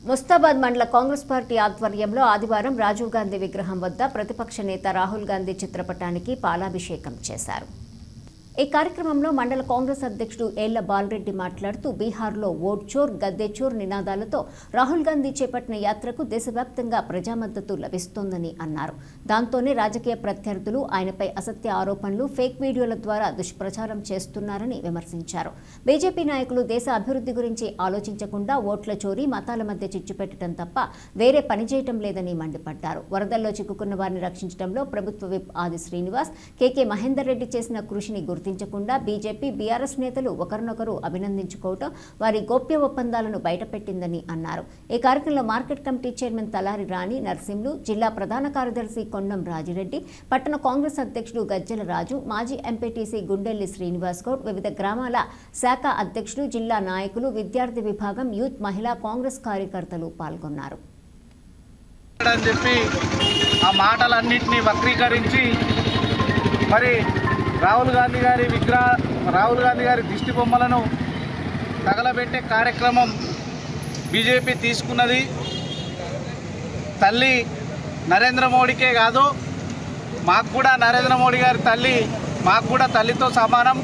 ముస్తాబాద్ మండల కాంగ్రెస్ పార్టీ ఆధ్వర్యంలో ఆదివారం రాజీవ్ గాంధీ విగ్రహం వద్ద ప్రతిపక్ష నేత రాహుల్ గాంధీ చిత్రపటానికి పాలాభిషేకం చేశారు। ఈ కార్యక్రమంలో మండల కాంగ్రెస్ అధ్యక్షుడు ఏళ్ల బాలరెడ్డి మాట్లాడుతూ బీహార్లో ఓట్ చోర్ గద్దె చోర్ నినాదాలతో రాహుల్ గాంధీ చేపట్టిన యాత్రకు దేశవ్యాప్తంగా ప్రజా మద్దతు లభిస్తోందని అన్నారు। దాంతోనే రాజకీయ ప్రత్యర్థులు ఆయనపై అసత్య ఆరోపణలు ఫేక్ వీడియోల ద్వారా దుష్ప్రచారం చేస్తున్నారని విమర్శించారు। బీజేపీ నాయకులు దేశ అభివృద్ధి గురించి ఆలోచించకుండా ఓట్ల చోరీ మతాల మధ్య చిచ్చు పెట్టడం తప్ప వేరే పని చేయటం లేదని మండిపడ్డారు। వరదల్లో చిక్కుకున్న వారిని రక్షించడంలో ప్రభుత్వ విప్ ఆది శ్రీనివాస్ కేకే మహేందర్ రెడ్డి చేసిన కృషిని గుర్తించకుండా బీజేపీ బీఆర్ఎస్ నేతలు ఒకరినొకరు అభినందించుకోవడం వారి గోప్య ఒప్పందాలను బయటపెట్టిందని అన్నారు। ఈ కార్యక్రమంలో మార్కెట్ కమిటీ చైర్మన్ తలారి రాణి నర్సింహులు, జిల్లా ప్రధాన కార్యదర్శి కొండం రాజిరెడ్డి, పట్టణ కాంగ్రెస్ అధ్యక్షుడు గజ్జల రాజు, మాజీ ఎంపీటీసీ గుండెల్లి శ్రీనివాస్ గౌడ్, వివిధ గ్రామాల శాఖ అధ్యక్షులు, జిల్లా నాయకులు, విద్యార్థి విభాగం, యూత్, మహిళా కాంగ్రెస్ కార్యకర్తలు పాల్గొన్నారు। ఆ మాటలన్నింటినీ వక్రీకరించి మరి రాహుల్ గాంధీ గారి దిష్టి బొమ్మలను తగలబెట్టే కార్యక్రమం బీజేపీ తీసుకున్నది। తల్లి నరేంద్ర మోడీకే కాదు, మాకు కూడా నరేంద్ర మోడీ గారి తల్లి మాకు కూడా తల్లితో సమానం।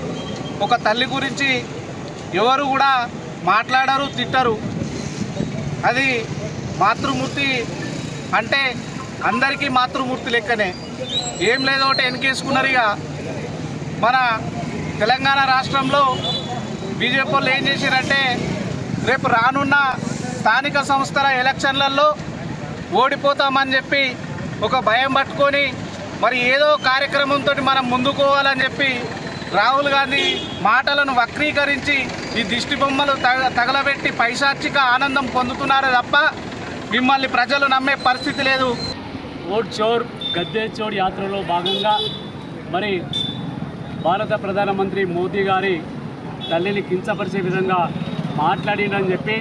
ఒక తల్లి గురించి ఎవరు కూడా మాట్లాడరు, తిట్టరు। అది మాతృమూర్తి అంటే అందరికీ మాతృమూర్తి లెక్కనే, ఏం లేదో ఒకటి వెనకేసుకున్నారు। ఇక మన తెలంగాణ రాష్ట్రంలో బీజేపీ వాళ్ళు ఏం చేశారంటే రేపు రానున్న స్థానిక సంస్థల ఎలక్షన్లలో ఓడిపోతామని చెప్పి ఒక భయం పట్టుకొని మరి ఏదో కార్యక్రమంతో మనం ముందుకోవాలని చెప్పి రాహుల్ గాంధీ మాటలను వక్రీకరించి ఈ దిష్టి బొమ్మలు తగలబెట్టి పైశాచిక ఆనందం పొందుతున్నారే తప్ప మిమ్మల్ని ప్రజలు నమ్మే పరిస్థితి లేదు। ఓట్ చోర్ గద్దె చోర్ యాత్రలో భాగంగా మరి భారత ప్రధానమంత్రి మోదీ గారి తల్లిని కించపరిచే విధంగా మాట్లాడిందని చెప్పి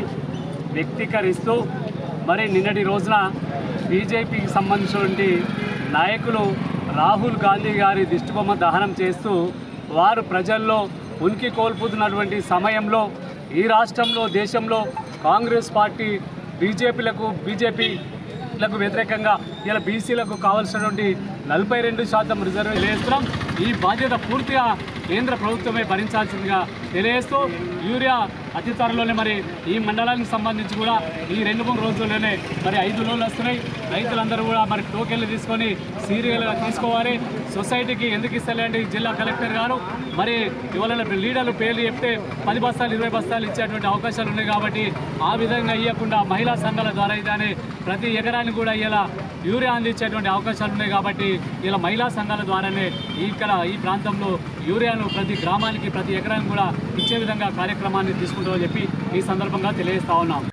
వ్యక్తీకరిస్తూ మరి నిన్నటి రోజున బీజేపీకి సంబంధించినటువంటి నాయకులు రాహుల్ గాంధీ గారి దిష్టిబొమ్మ దహనం చేస్తూ వారు ప్రజల్లో ఉనికి కోల్పోతున్నటువంటి సమయంలో ఈ రాష్ట్రంలో దేశంలో కాంగ్రెస్ పార్టీ బీజేపీలకు వ్యతిరేకంగా ఇలా బీసీలకు కావాల్సినటువంటి 42% రిజర్వేషన్ వేస్తున్నాం। ఈ బాధ్యత పూర్తిగా కేంద్ర ప్రభుత్వమే భరించాల్సిందిగా తెలియజేస్తూ యూరియా అతి త్వరలోనే మరి ఈ మండలానికి సంబంధించి కూడా ఈ 2-3 రోజుల్లోనే మరి 5 లోన్లు వస్తున్నాయి। రైతులందరూ కూడా మరి టోకెన్లు తీసుకొని సీరియల్గా తీసుకోవాలి। సొసైటీకి ఎందుకు ఇస్తలేండి జిల్లా కలెక్టర్ గారు మరి ఇవాళ లీడర్లు పేర్లు చెప్తే 10 బస్తాలు 20 బస్తాలు ఇచ్చేటువంటి అవకాశాలు ఉన్నాయి కాబట్టి ఆ విధంగా ఇవ్వకుండా మహిళా సంఘాల ద్వారా ఇదానే ప్రతి ఎకరానికి కూడా ఇలా యూరియా అందించేటువంటి అవకాశాలు ఉన్నాయి కాబట్టి ఇలా మహిళా సంఘాల ద్వారానే ఇక్కడ ఈ ప్రాంతంలో యూరియాను ప్రతి గ్రామానికి ప్రతి ఎకరానికి కూడా ఇచ్చే విధంగా కార్యక్రమాన్ని తీసుకుంటామని చెప్పి ఈ సందర్భంగా తెలియజేస్తా ఉన్నాం।